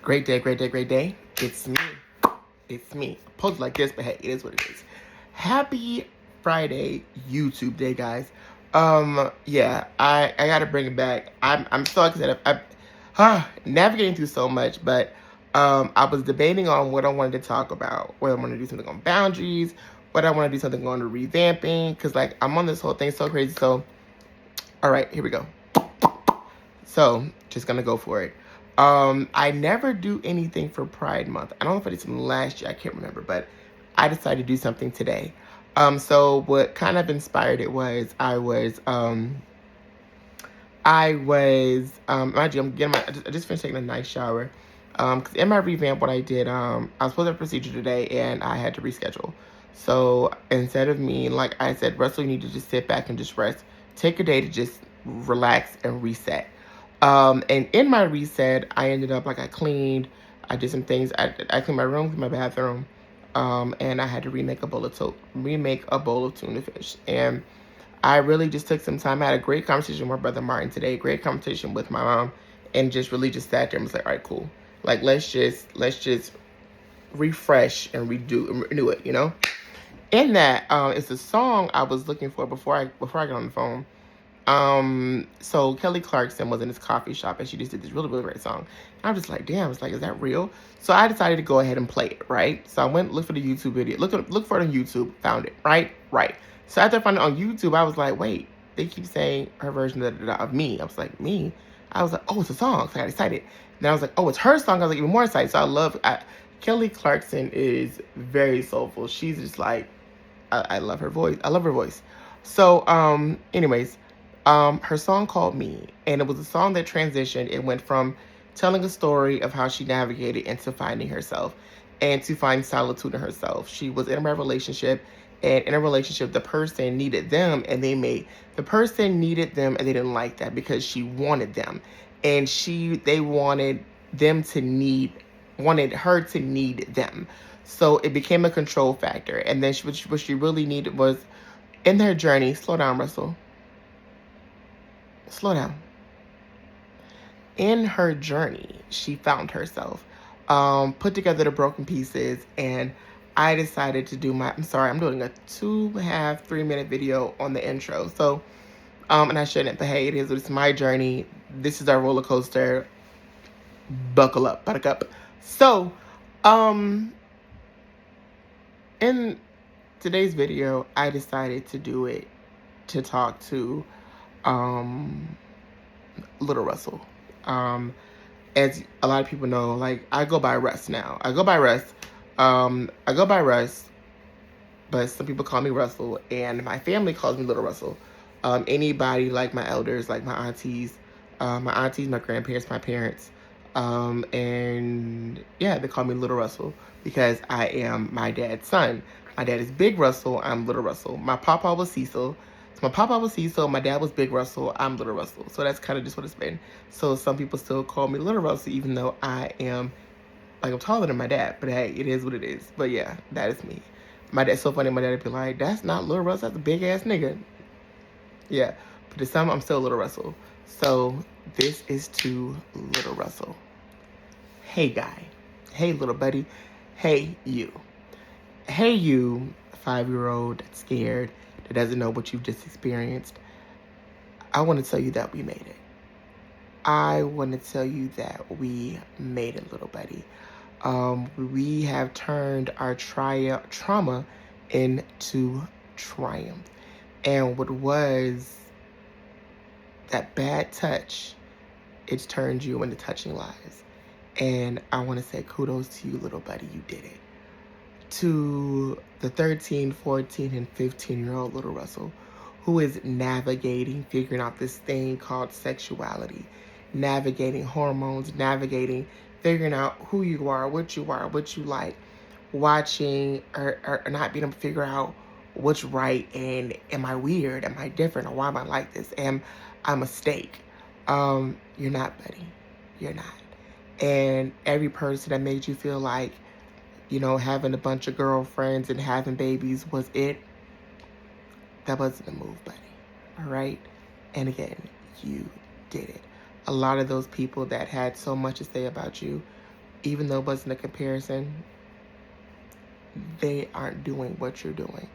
Great day, great day, great day. It's me. It's me. I posed like this, but hey, it is what it is. Happy Friday, YouTube day, guys. Yeah, I gotta bring it back. I'm so excited. I'm navigating through so much, but I was debating on what I wanted to talk about. Whether I want to do something on boundaries, whether I want to do something on the revamping, because like I'm on this whole thing so crazy. So, all right, here we go. So, just gonna go for it. I never do anything for Pride Month. I don't know if I did something last year, I can't remember, but I decided to do something today. So what kind of inspired it was mind you, I just finished taking a nice shower. Cause in my revamp, what I did, I was supposed to have a procedure today and I had to reschedule. So instead of me, like I said, Russell, you need to just sit back and just rest. Take a day to just relax and reset. And in my reset, I ended up like I did some things. I cleaned my room, cleaned my bathroom, and I had to remake a bowl of tuna fish. And I really just took some time. I had a great conversation with my brother Martin today. Great conversation with my mom, and just really just sat there and was like, all right, cool. Like let's just refresh and renew it. In that, it's a song I was looking for before I got on the phone. So Kelly Clarkson was in this coffee shop and she just did this really, really great song. And I'm just like, damn, I was like, is that real? So I decided to go ahead and play it, right? So I went look for the YouTube video, look for it on YouTube, found it, right? Right. So after I found it on YouTube, I was like, wait, they keep saying her version of me. I was like, me? I was like, oh, it's a song. So I got excited. Then I was like, oh, it's her song. I was like, even more excited. So Kelly Clarkson is very soulful. She's just like, I love her voice. I love her voice. So, anyways, her song called Me, and it was a song that transitioned. It went from telling a story of how she navigated into finding herself and to find solitude in herself. She was in a relationship, and in a relationship, the person needed them, and the person needed them, and they didn't like that because she wanted them, and they wanted her to need them. So it became a control factor, and then what she really needed was in their journey. Slow down, Russell. Slow down. In her journey, she found herself, put together the broken pieces, and I decided to do I'm doing a 2.5, 3-minute video on the intro. So, and I shouldn't, but hey, it's my journey. This is our roller coaster. Buckle up, buttercup. So, in today's video, I decided to do it to talk to, Little Russell. As a lot of people know, like I go by Russ now. I go by Russ, but some people call me Russell, and my family calls me Little Russell. Anybody like my elders, like my aunties, my grandparents, my parents, and yeah, they call me Little Russell because I am my dad's son. My dad is Big Russell. I'm Little Russell. My papa was Cecil. So my papa was Cecil, my dad was Big Russell, I'm Little Russell. So that's kind of just what it's been. So some people still call me Little Russell, even though I'm taller than my dad. But hey, it is what it is. But yeah, that is me. My dad's so funny, my dad would be like, that's not Little Russell, that's a big ass nigga. Yeah, but to some, I'm still Little Russell. So this is to Little Russell. Hey guy. Hey little buddy. Hey you. Hey you, 5-year-old that's scared, that doesn't know what you've just experienced. I want to tell you that we made it. I want to tell you that we made it, little buddy. We have turned our trauma into triumph. And what was that bad touch, it's turned you into touching lives. And I want to say kudos to you, little buddy. You did it. To the 13, 14, and 15-year-old Little Russell, who is navigating, figuring out this thing called sexuality, navigating hormones, figuring out who you are, what you like, watching or not being able to figure out what's right, and am I weird, am I different, or why am I like this, am I a mistake? You're not, buddy. You're not. And every person that made you feel like, having a bunch of girlfriends and having babies was it, that wasn't a move, buddy. All right? And again, you did it. A lot of those people that had so much to say about you even though it wasn't a comparison, they aren't doing what you're doing.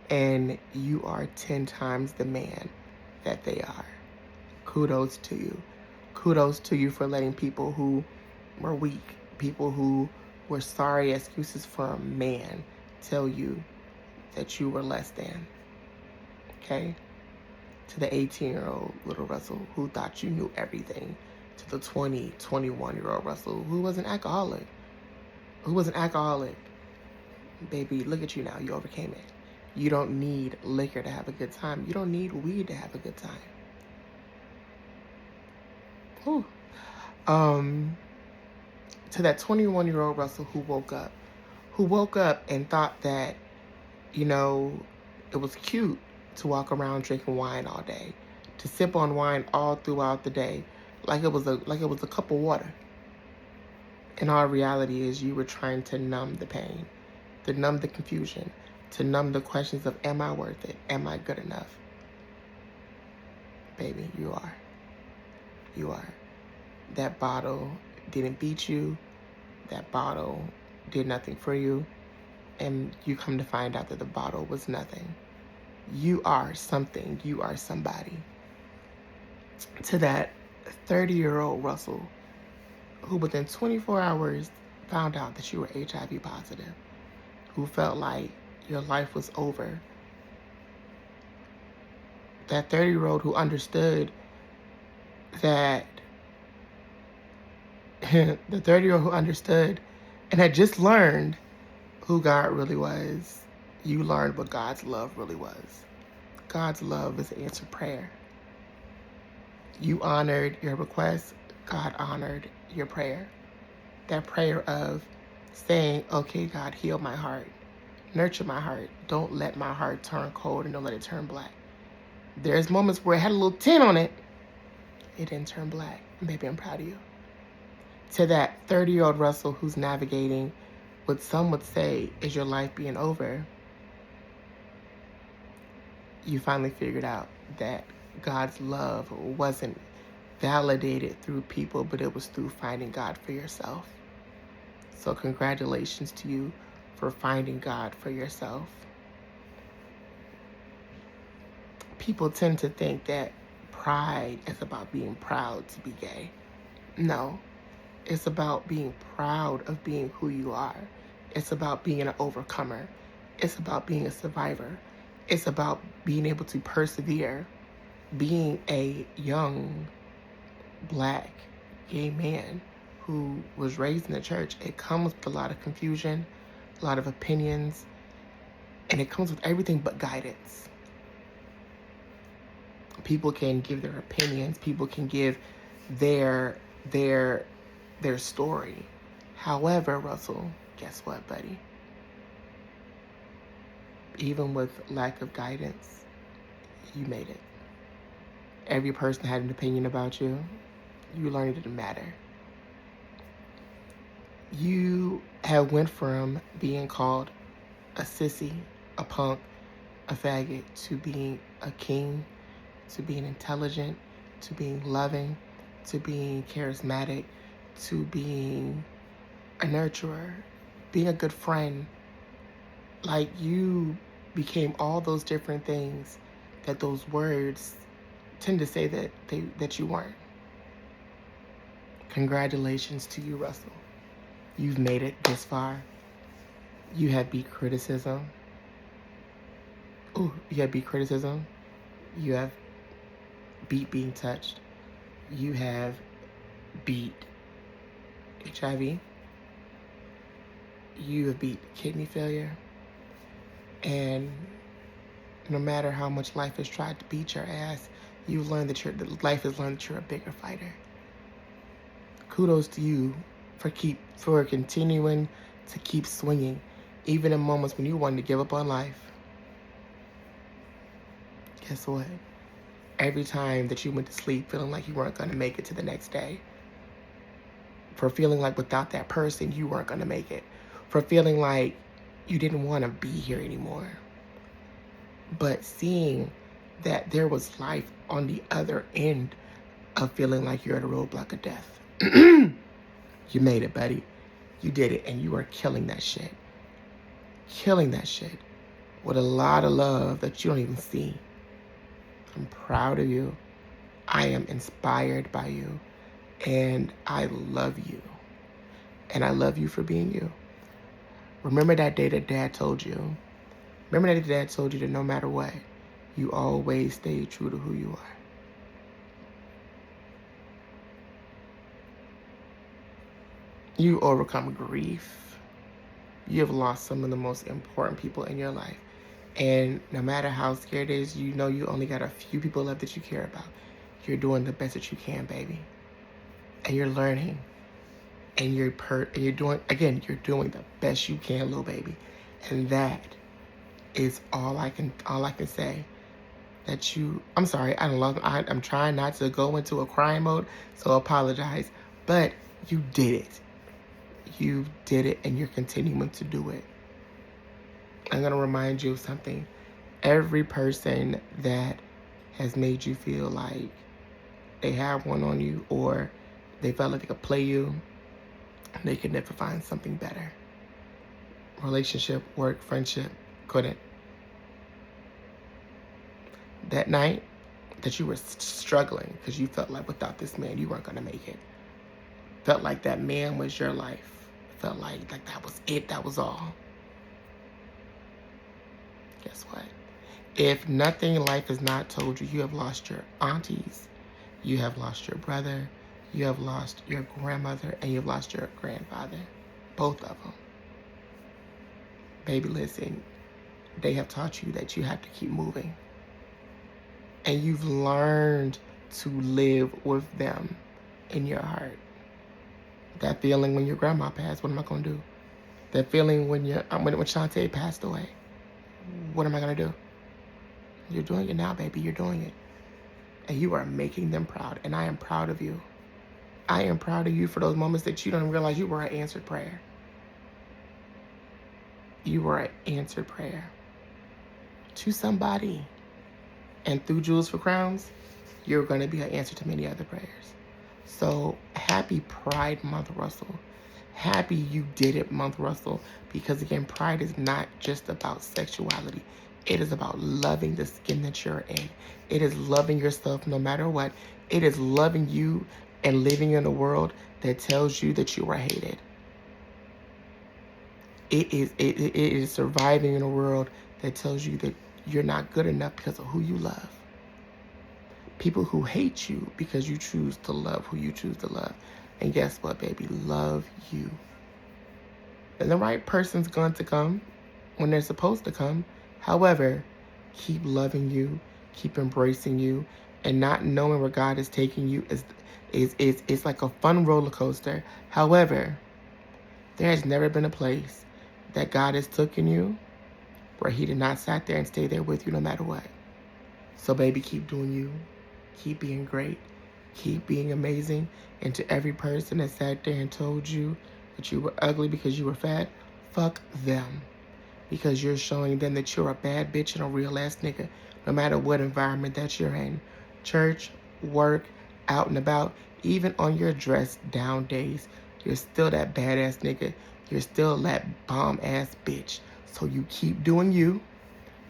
And you are 10 times the man that they are. Kudos to you. Kudos to you for letting people who were weak, people who were sorry excuses for a man, tell you that you were less than. Okay? To the 18-year-old little Russell who thought you knew everything. To the 20, 21-year-old Russell who was an alcoholic. Baby, look at you now. You overcame it. You don't need liquor to have a good time. You don't need weed to have a good time. Whew. To that 21-year-old Russell who woke up and thought that, you know, it was cute to walk around drinking wine all day, to sip on wine all throughout the day, like it was a cup of water. And all reality is you were trying to numb the pain, to numb the confusion, to numb the questions of, am I worth it? Am I good enough? Baby, you are. You are. That bottle didn't beat you. That bottle did nothing for you. And you come to find out that the bottle was nothing. You are something. You are somebody. To that 30-year-old Russell who within 24 hours found out that you were HIV positive, who felt like your life was over. That 30-year-old who understood that the 30-year-old who understood and had just learned who God really was. You learned what God's love really was. God's love is answered prayer. You honored your request. God honored your prayer. That prayer of saying, okay, God, heal my heart. Nurture my heart. Don't let my heart turn cold and don't let it turn black. There's moments where it had a little tint on it. It didn't turn black. Baby, I'm proud of you. To that 30-year-old Russell who's navigating what some would say is your life being over, you finally figured out that God's love wasn't validated through people, but it was through finding God for yourself. So congratulations to you for finding God for yourself. People tend to think that pride is about being proud to be gay. No, it's about being proud of being who you are. It's about being an overcomer. It's about being a survivor. It's about being able to persevere. Being a young, black, gay man who was raised in the church, it comes with a lot of confusion, a lot of opinions, and it comes with everything but guidance. People can give their opinions. People can give their story. However, Russell, guess what, buddy? Even with lack of guidance, you made it. Every person had an opinion about you. You learned it didn't matter. You have went from being called a sissy, a punk, a faggot, to being a king, to being intelligent, to being loving, to being charismatic, to being a nurturer, being a good friend. Like, you became all those different things that those words tend to say that you weren't. Congratulations to you, Russell. You've made it this far. You have beat criticism. You have beat criticism. You have beat being touched. You have beat HIV. You have beat kidney failure. And no matter how much life has tried to beat your ass, you've learned that life has learned that you're a bigger fighter. Kudos to you for continuing to keep swinging, even in moments when you wanted to give up on life. Guess what? Every time that you went to sleep feeling like you weren't going to make it to the next day, for feeling like without that person you weren't going to make it, for feeling like you didn't want to be here anymore, but seeing that there was life on the other end of feeling like you're at a roadblock of death. You made it, buddy. You did it, and you are killing that shit. Killing that shit with a lot of love that you don't even see. I'm proud of you. I am inspired by you. And I love you. And I love you for being you. Remember that day that Dad told you. Remember that Dad told you that no matter what, you always stay true to who you are. You overcome grief. You have lost some of the most important people in your life. And no matter how scared it is, you know you only got a few people left that you care about. You're doing the best that you can, baby. And you're learning. And you're doing the best you can, little baby. And that is all I can say. That I'm sorry, I'm trying not to go into a crying mode, so apologize. But you did it. You did it, and you're continuing to do it. I'm going to remind you of something. Every person that has made you feel like they have one on you, or they felt like they could play you, they could never find something better. Relationship, work, friendship, couldn't. That night that you were struggling because you felt like without this man you weren't going to make it. Felt like that man was your life. Felt like that was it, that was all. Guess what? If nothing in life has not told you, you have lost your aunties, you have lost your brother, you have lost your grandmother, and you've lost your grandfather. Both of them. Baby, listen, they have taught you that you have to keep moving. And you've learned to live with them in your heart. That feeling when your grandma passed, what am I going to do? That feeling when Shantae passed away, what am I going to do? You're doing it now, baby. You're doing it. And you are making them proud. And I am proud of you. I am proud of you for those moments that you don't realize you were an answered prayer. You were an answered prayer to somebody. And through Jewels for Crowns, you're going to be an answer to many other prayers. So happy Pride Month, Russell. Happy you did it month, Russell. Because again, pride is not just about sexuality. It is about loving the skin that you're in. It is loving yourself no matter what. It is loving you and living in a world that tells you that you are hated. It is surviving in a world that tells you that you're not good enough because of who you love. People who hate you because you choose to love who you choose to love. And guess what, baby? Love you. And the right person's going to come when they're supposed to come. However, keep loving you, keep embracing you, and not knowing where God is taking you is like a fun roller coaster. However, there has never been a place that God has taken you where he did not sat there and stay there with you no matter what. So baby, keep doing you. Keep being great. Keep being amazing. And to every person that sat there and told you that you were ugly because you were fat, fuck them. Because you're showing them that you're a bad bitch and a real ass nigga, no matter what environment that you're in. Church, work, out and about, even on your dressed down days, you're still that badass nigga. You're still that bomb ass bitch. So you keep doing you.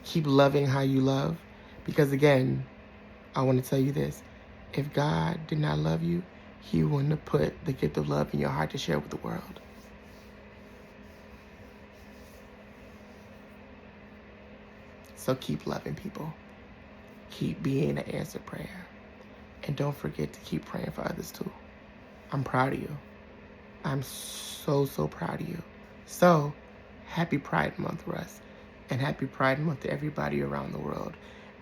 Keep loving how you love. Because again, I want to tell you this. If God did not love you, he wouldn't have put the gift of love in your heart to share with the world. So keep loving people. Keep being an answered prayer. And don't forget to keep praying for others too. I'm proud of you. I'm so, so proud of you. So, happy Pride Month, Russ. And happy Pride Month to everybody around the world.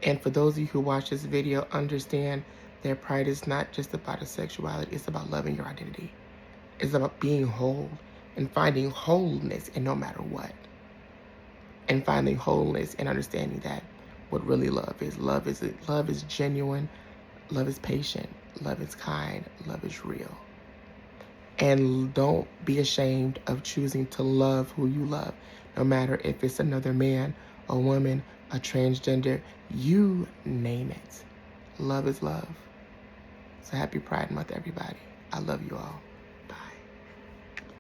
And for those of you who watch this video, understand that pride is not just about a sexuality. It's about loving your identity. It's about being whole and finding wholeness in no matter what. And finding wholeness and understanding that what really love is. Love is genuine. Love is patient. Love is kind. Love is real. And don't be ashamed of choosing to love who you love. No matter if it's another man, a woman, a transgender, you name it. Love is love. So happy Pride Month, everybody. I love you all.